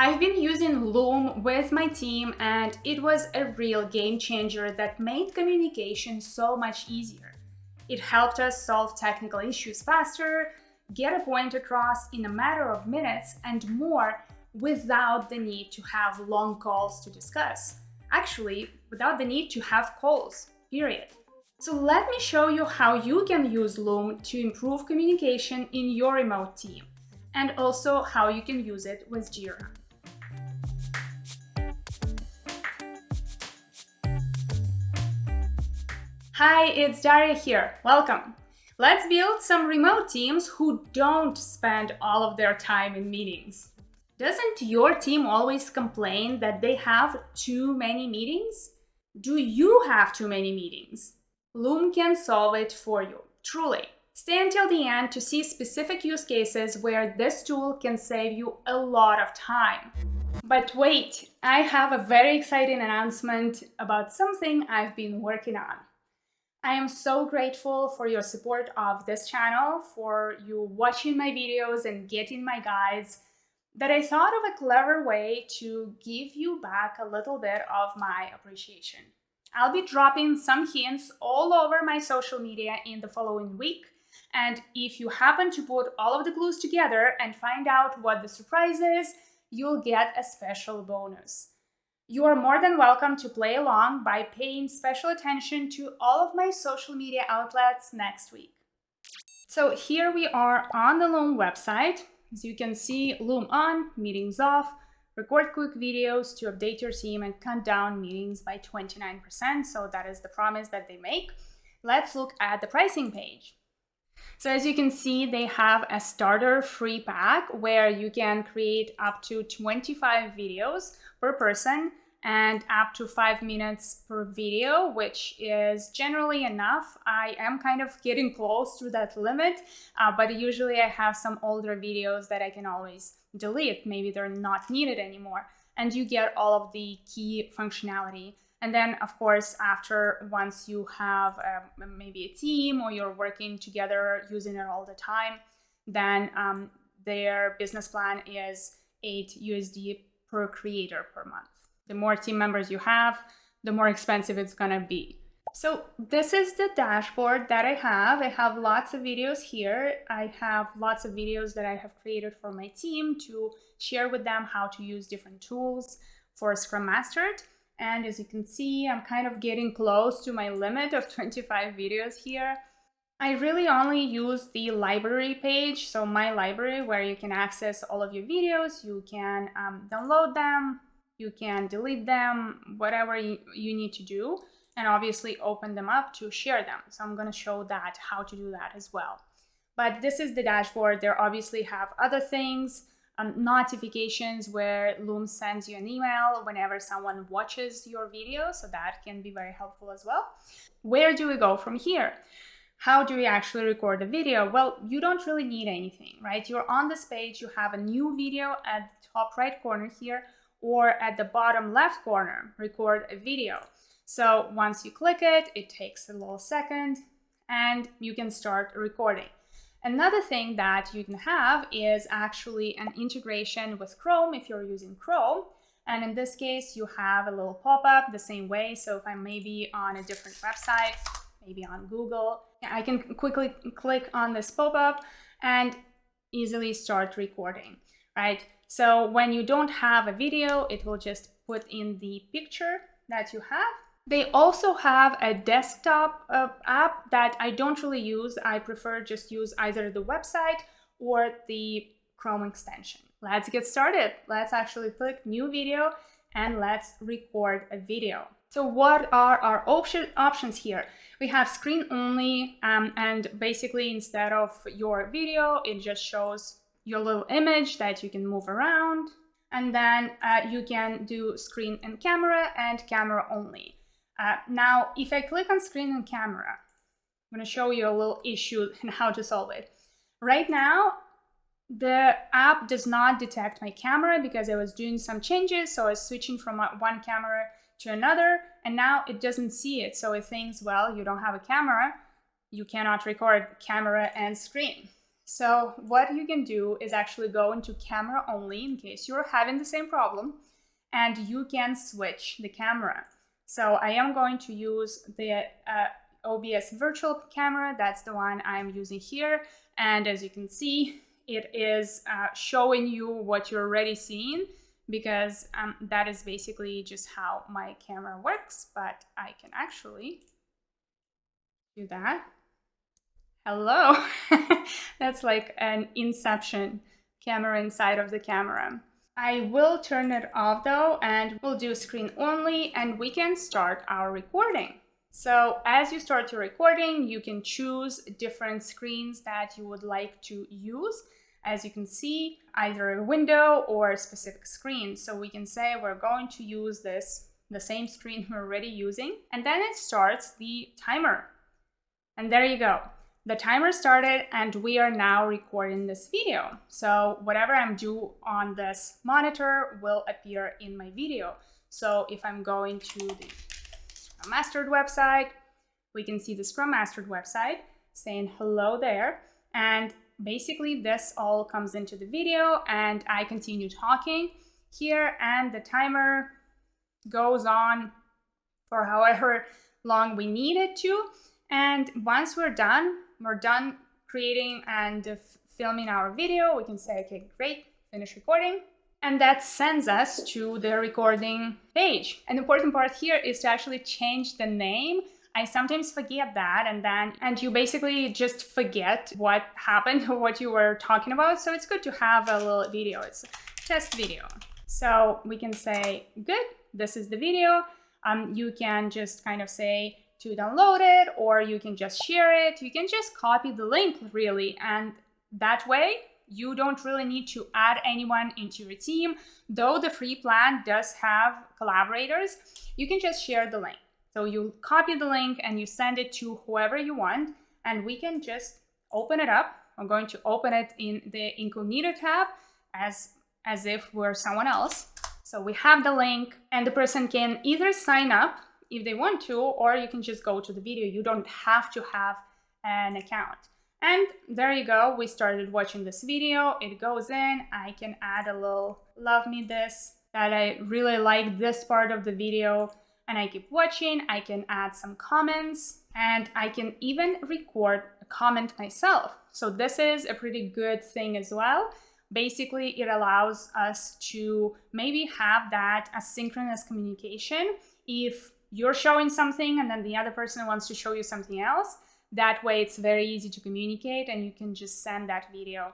I've been using Loom with my team, and it was a real game changer that made communication so much easier. It helped us solve technical issues faster, get a point across in a matter of minutes, and more without the need to have long calls to discuss. Actually, without the need to have calls, period. So let me show you how you can use Loom to improve communication in your remote team, and also how you can use it with Jira. Hi, it's Daria here. Welcome. Let's build some remote teams who don't spend all of their time in meetings. Doesn't your team always complain that they have too many meetings? Do you have too many meetings? Loom can solve it for you, truly. Stay until the end to see specific use cases where this tool can save you a lot of time. But wait, I have a very exciting announcement about something I've been working on. I am so grateful for your support of this channel, for you watching my videos and getting my guides, that I thought of a clever way to give you back a little bit of my appreciation. I'll be dropping some hints all over my social media in the following week, and if you happen to put all of the clues together and find out what the surprise is, you'll get a special bonus. You are more than welcome to play along by paying special attention to all of my social media outlets next week. So here we are on the Loom website. As you can see, Loom on, meetings off, record quick videos to update your team and cut down meetings by 29%. So that is the promise that they make. Let's look at the pricing page. So as you can see, they have a starter free pack where you can create up to 25 videos per person and up to 5 minutes per video, which is generally enough. I am kind of getting close to that limit, but usually I have some older videos that I can always delete. Maybe they're not needed anymore. And you get all of the key functionality. And then, of course, once you have maybe a team or you're working together using it all the time, then their business plan is $8 per creator per month. The more team members you have, the more expensive it's gonna be. So this is the dashboard that I have. I have lots of videos here. I have lots of videos that I have created for my team to share with them how to use different tools for Scrum Mastered. And as you can see, I'm kind of getting close to my limit of 25 videos here. I really only use the library page, so my library, where you can access all of your videos. You can download them, you can delete them, whatever you need to do, and obviously open them up to share them. So I'm going to show that, how to do that as well. But this is the dashboard. There obviously have other things. Notifications where Loom sends you an email whenever someone watches your video, so that can be very helpful as well. Where do we go from here? How do we actually record a video? Well, you don't really need anything, right? You're on this page, you have a new video at the top right corner here, or at the bottom left corner, record a video. So once you click it, it takes a little second and you can start recording. Another thing that you can have is actually an integration with Chrome if you're using Chrome. And in this case, you have a little pop-up the same way. So if I'm maybe on a different website, maybe on Google, I can quickly click on this pop-up and easily start recording, right? So when you don't have a video, it will just put in the picture that you have. They also have a desktop app that I don't really use. I prefer just use either the website or the Chrome extension. Let's get started. Let's actually click new video and let's record a video. So what are our options here? We have screen only, and basically instead of your video, it just shows your little image that you can move around. And then you can do screen and camera only. Now, if I click on screen and camera, I'm going to show you a little issue and how to solve it. Right now, the app does not detect my camera because I was doing some changes. So I was switching from one camera to another, and now it doesn't see it. So it thinks, well, you don't have a camera, you cannot record camera and screen. So what you can do is actually go into camera only in case you're having the same problem, and you can switch the camera. So I am going to use the OBS virtual camera. That's the one I'm using here. And as you can see, it is showing you what you're already seeing, because that is basically just how my camera works. But I can actually do that. Hello. That's like an Inception camera inside of the camera. I will turn it off though, and we'll do screen only, and we can start our recording. So as you start your recording, you can choose different screens that you would like to use. As you can see, either a window or a specific screen. So we can say we're going to use the same screen we're already using, and then it starts the timer. And there you go. The timer started, and we are now recording this video. So whatever I'm doing on this monitor will appear in my video. So if I'm going to the Scrum Mastered website, we can see the Scrum Mastered website saying hello there. And basically this all comes into the video, and I continue talking here, and the timer goes on for however long we need it to. And once we're done creating and filming our video, we can say, okay, great, finish recording. And that sends us to the recording page. An important part here is to actually change the name. I sometimes forget that, and you basically just forget what happened or what you were talking about. So it's good to have a little video. It's a test video. So we can say, good, this is the video. You can just kind of say to download it, or you can just share it. You can just copy the link really, and that way you don't really need to add anyone into your team. Though the free plan does have collaborators, you can just share the link. So you copy the link and you send it to whoever you want, and we can just open it up. I'm going to open it in the incognito tab as if we're someone else. So we have the link, and the person can either sign up if they want to, or you can just go to the video. You don't have to have an account. And there you go. We started watching this video. It goes in. I can add a little love me this, that I really like this part of the video, and I keep watching. I can add some comments, and I can even record a comment myself. So this is a pretty good thing as well. Basically, it allows us to maybe have that asynchronous communication. If you're showing something and then the other person wants to show you something else, that way it's very easy to communicate, and you can just send that video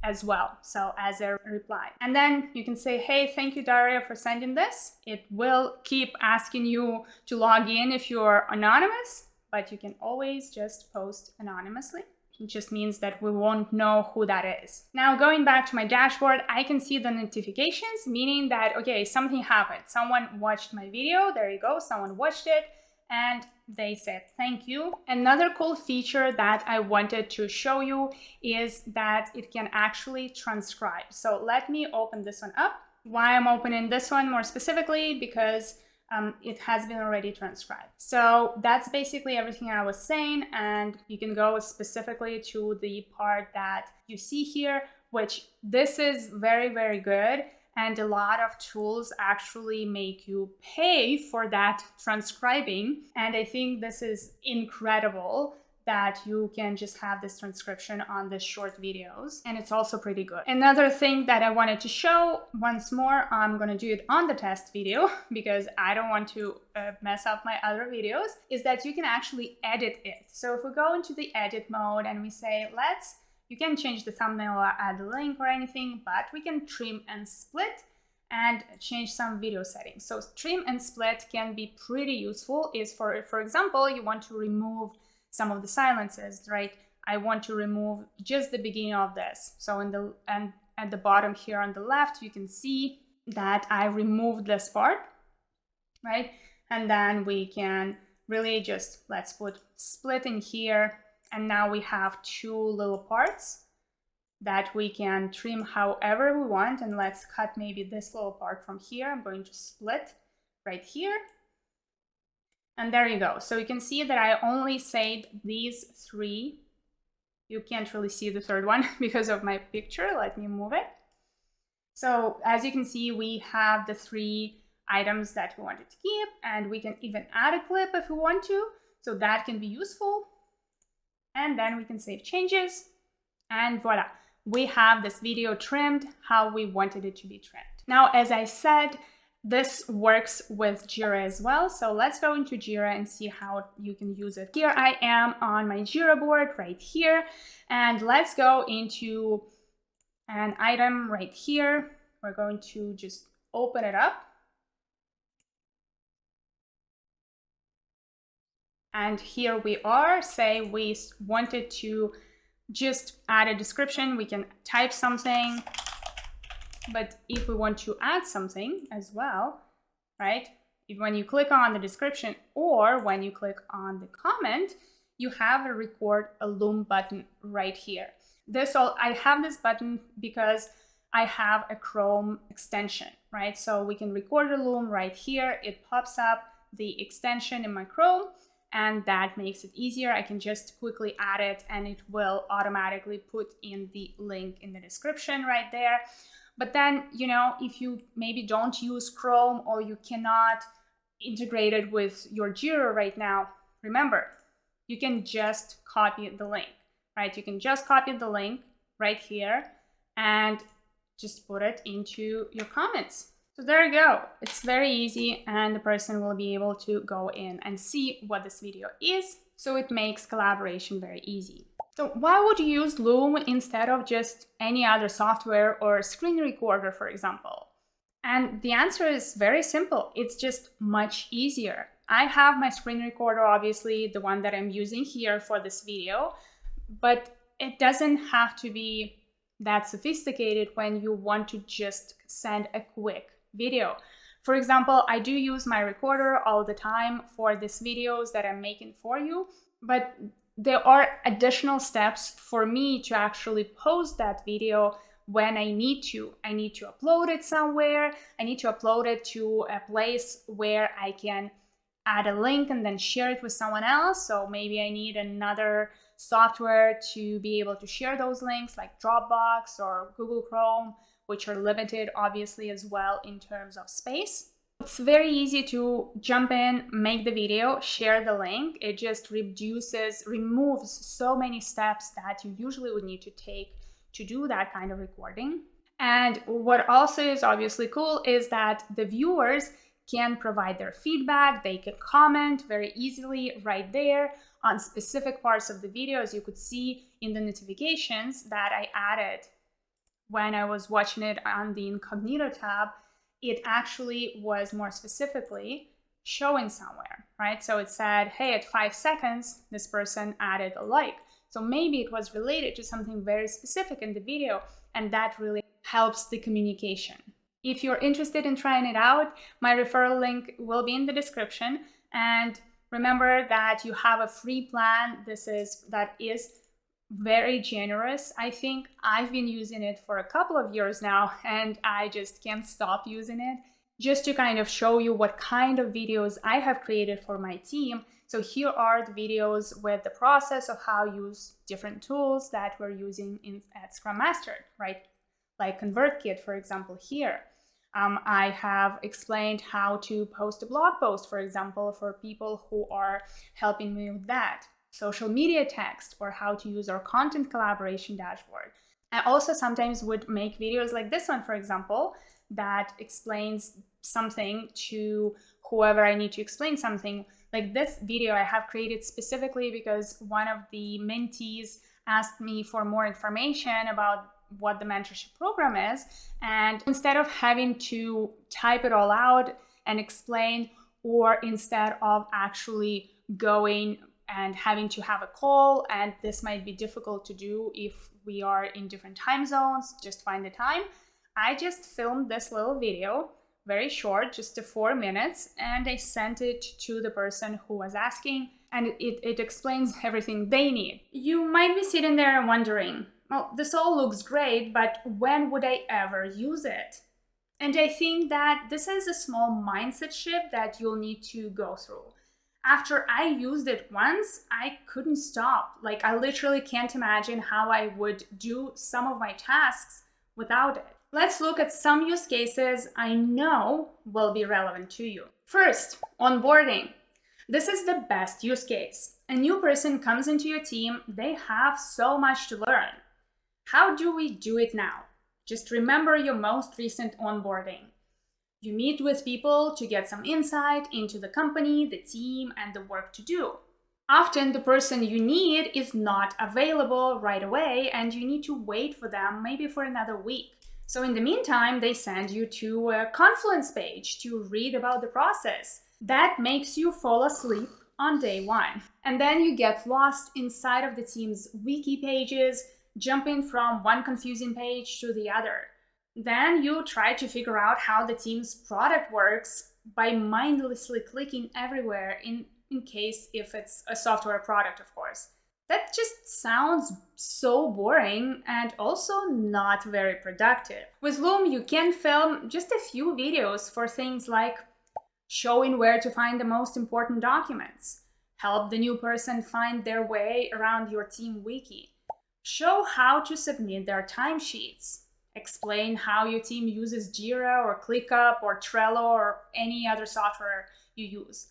as well, so as a reply. And then you can say, hey, thank you, Daria, for sending this. It will keep asking you to log in if you're anonymous, but you can always just post anonymously. It just means that we won't know who that is. Now, going back to my dashboard, I can see the notifications, meaning that, okay, something happened. Someone watched my video. There you go. Someone watched it, and they said thank you. Another cool feature that I wanted to show you is that it can actually transcribe. So let me open this one up. Why I'm opening this one more specifically, because it has been already transcribed. So that's basically everything I was saying, and you can go specifically to the part that you see here, which this is very, very good. And a lot of tools actually make you pay for that transcribing. And I think this is incredible that you can just have this transcription on the short videos. And it's also pretty good. Another thing that I wanted to show once more, I'm gonna do it on the test video because I don't want to mess up my other videos, is that you can actually edit it. So if we go into the edit mode and we say, you can change the thumbnail or add a link or anything, but we can trim and split and change some video settings. So trim and split can be pretty useful. Is for example, you want to remove some of the silences, right? I want to remove just the beginning of this. So at the bottom here on the left, you can see that I removed this part, right? And then we can really just, let's put split in here. And now we have two little parts that we can trim however we want. And let's cut maybe this little part from here. I'm going to split right here. And there you go. So you can see that I only saved these three You can't really see the third one because of my picture. Let me move it. So as you can see, we have the 3 items that we wanted to keep, and we can even add a clip if we want to. So that can be useful. And then we can save changes, and voila, we have this video trimmed how we wanted it to be trimmed. Now, as I said, this works with Jira as well. So let's go into Jira and see how you can use it. Here I am on my Jira board right here. And let's go into an item right here. We're going to just open it up. And here we are. Say we wanted to just add a description. We can type something. But if we want to add something as well, right? When you click on the description or when you click on the comment, you have a record a Loom button right here. I have this button because I have a Chrome extension, right? So we can record a Loom right here. It pops up the extension in my Chrome, and that makes it easier. I can just quickly add it and it will automatically put in the link in the description right there. But then, if you maybe don't use Chrome or you cannot integrate it with your Jira right now, remember, you can just copy the link, right? You can just copy the link right here and just put it into your comments. So there you go. It's very easy, and the person will be able to go in and see what this video is. So it makes collaboration very easy. So why would you use Loom instead of just any other software or screen recorder, for example? And the answer is very simple. It's just much easier. I have my screen recorder, obviously, the one that I'm using here for this video, but it doesn't have to be that sophisticated when you want to just send a quick video. For example, I do use my recorder all the time for these videos that I'm making for you, but there are additional steps for me to actually post that video when I need to. I need to upload it somewhere. I need to upload it to a place where I can add a link and then share it with someone else. So maybe I need another software to be able to share those links, like Dropbox or Google Chrome, which are limited obviously as well in terms of space. It's very easy to jump in, make the video, share the link. It just removes so many steps that you usually would need to take to do that kind of recording. And what also is obviously cool is that the viewers can provide their feedback. They can comment very easily right there on specific parts of the video, as you could see in the notifications that I added when I was watching it on the incognito tab. It actually was more specifically showing somewhere, right? So it said, hey, at 5 seconds, this person added a like. So maybe it was related to something very specific in the video, and that really helps the communication. If you're interested in trying it out, my referral link will be in the description. And remember that you have a free plan. That is very generous. I think I've been using it for a couple of years now, and I just can't stop using it, just to kind of show you what kind of videos I have created for my team. So here are the videos with the process of how to use different tools that we're using at Scrum Master, right? Like ConvertKit, for example, here. I have explained how to post a blog post, for example, for people who are helping me with that. Social media text, or how to use our content collaboration dashboard. I also sometimes would make videos like this one, for example, that explains something to whoever I need to explain something. Like this video I have created specifically because one of the mentees asked me for more information about what the mentorship program is. And instead of having to type it all out and explain, or instead of actually going and having to have a call, and this might be difficult to do if we are in different time zones, just find the time. I just filmed this little video, very short, just 4 minutes, and I sent it to the person who was asking, and it explains everything they need. You might be sitting there and wondering, well, this all looks great, but when would I ever use it? And I think that this is a small mindset shift that you'll need to go through. After I used it once, I couldn't stop. Like, I literally can't imagine how I would do some of my tasks without it. Let's look at some use cases I know will be relevant to you. First, onboarding. This is the best use case. A new person comes into your team, they have so much to learn. How do we do it now? Just remember your most recent onboarding. You meet with people to get some insight into the company, the team, and the work to do. Often the person you need is not available right away and you need to wait for them maybe for another week. So in the meantime, they send you to a Confluence page to read about the process. That makes you fall asleep on day one. And then you get lost inside of the team's wiki pages, jumping from one confusing page to the other. Then you try to figure out how the team's product works by mindlessly clicking everywhere in case if it's a software product, of course. That just sounds so boring and also not very productive. With Loom, you can film just a few videos for things like showing where to find the most important documents, help the new person find their way around your team wiki, show how to submit their timesheets, explain how your team uses Jira or ClickUp or Trello or any other software you use.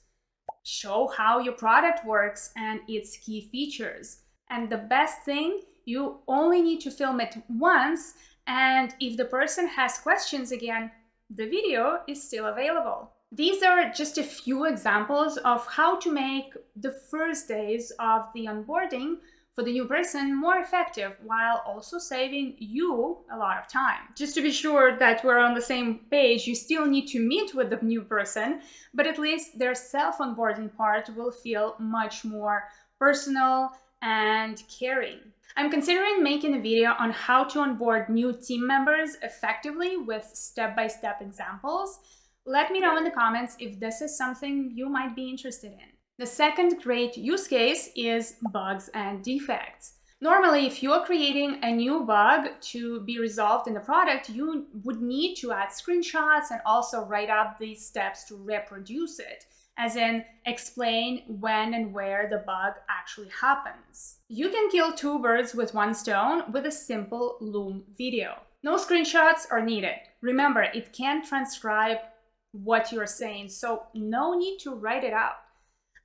Show how your product works and its key features. And the best thing, you only need to film it once, and if the person has questions again, the video is still available. These are just a few examples of how to make the first days of the onboarding for the new person more effective while also saving you a lot of time. Just to be sure that we're on the same page, you still need to meet with the new person, but at least their self-onboarding part will feel much more personal and caring. I'm considering making a video on how to onboard new team members effectively with step-by-step examples. Let me know in the comments if this is something you might be interested in. The second great use case is bugs and defects. Normally, if you're creating a new bug to be resolved in the product, you would need to add screenshots and also write up these steps to reproduce it, as in explain when and where the bug actually happens. You can kill two birds with one stone with a simple Loom video. No screenshots are needed. Remember, it can't transcribe what you're saying, so no need to write it out.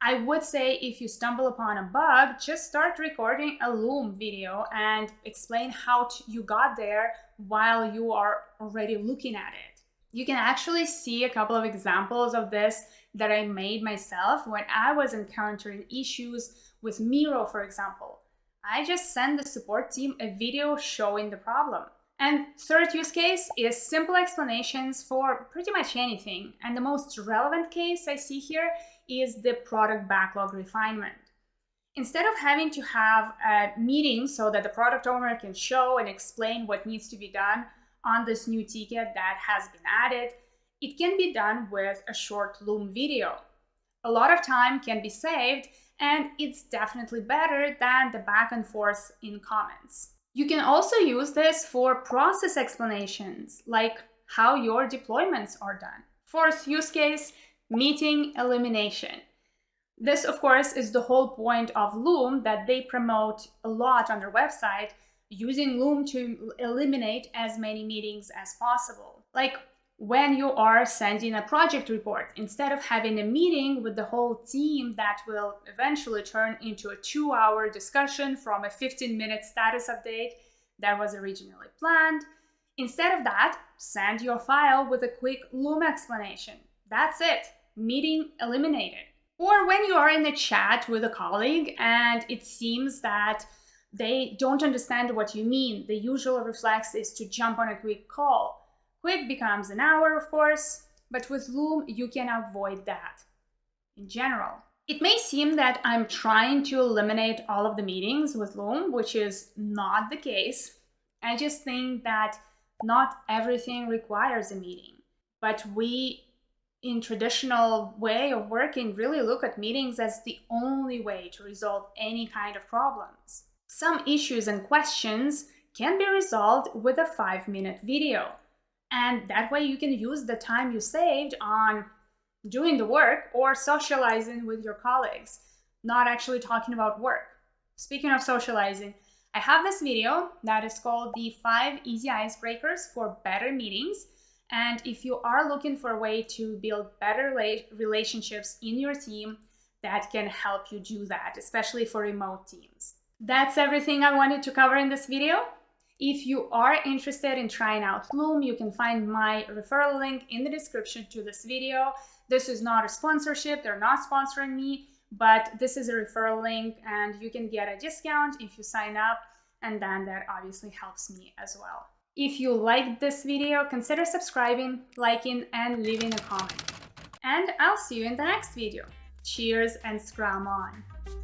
I would say if you stumble upon a bug, just start recording a Loom video and explain how you got there while you are already looking at it. You can actually see a couple of examples of this that I made myself when I was encountering issues with Miro, for example. I just sent the support team a video showing the problem. And third use case is simple explanations for pretty much anything. And the most relevant case I see here is the product backlog refinement. Instead of having to have a meeting so that the product owner can show and explain what needs to be done on this new ticket that has been added, it can be done with a short Loom video. A lot of time can be saved, and it's definitely better than the back and forth in comments. You can also use this for process explanations, like how your deployments are done. Fourth use case, meeting elimination. This, of course, is the whole point of Loom that they promote a lot on their website, using Loom to eliminate as many meetings as possible. Like when you are sending a project report, instead of having a meeting with the whole team that will eventually turn into a 2-hour discussion from a 15-minute status update that was originally planned, instead of that, send your file with a quick Loom explanation. That's it. Meeting eliminated. Or when you are in a chat with a colleague and it seems that they don't understand what you mean, the usual reflex is to jump on a quick call. Quick becomes an hour, of course, but with Loom, you can avoid that in general. It may seem that I'm trying to eliminate all of the meetings with Loom, which is not the case. I just think that not everything requires a meeting, but we, in traditional way of working, really look at meetings as the only way to resolve any kind of problems. Some issues and questions can be resolved with a 5-minute video. And that way you can use the time you saved on doing the work or socializing with your colleagues, not actually talking about work. Speaking of socializing, I have this video that is called the 5 Easy Icebreakers for Better Meetings. And if you are looking for a way to build better relationships in your team, that can help you do that, especially for remote teams. That's everything I wanted to cover in this video. If you are interested in trying out Loom, you can find my referral link in the description to this video. This is not a sponsorship, they're not sponsoring me, but this is a referral link and you can get a discount if you sign up, and then that obviously helps me as well. If you liked this video, consider subscribing, liking, and leaving a comment. And I'll see you in the next video. Cheers and Scrum on!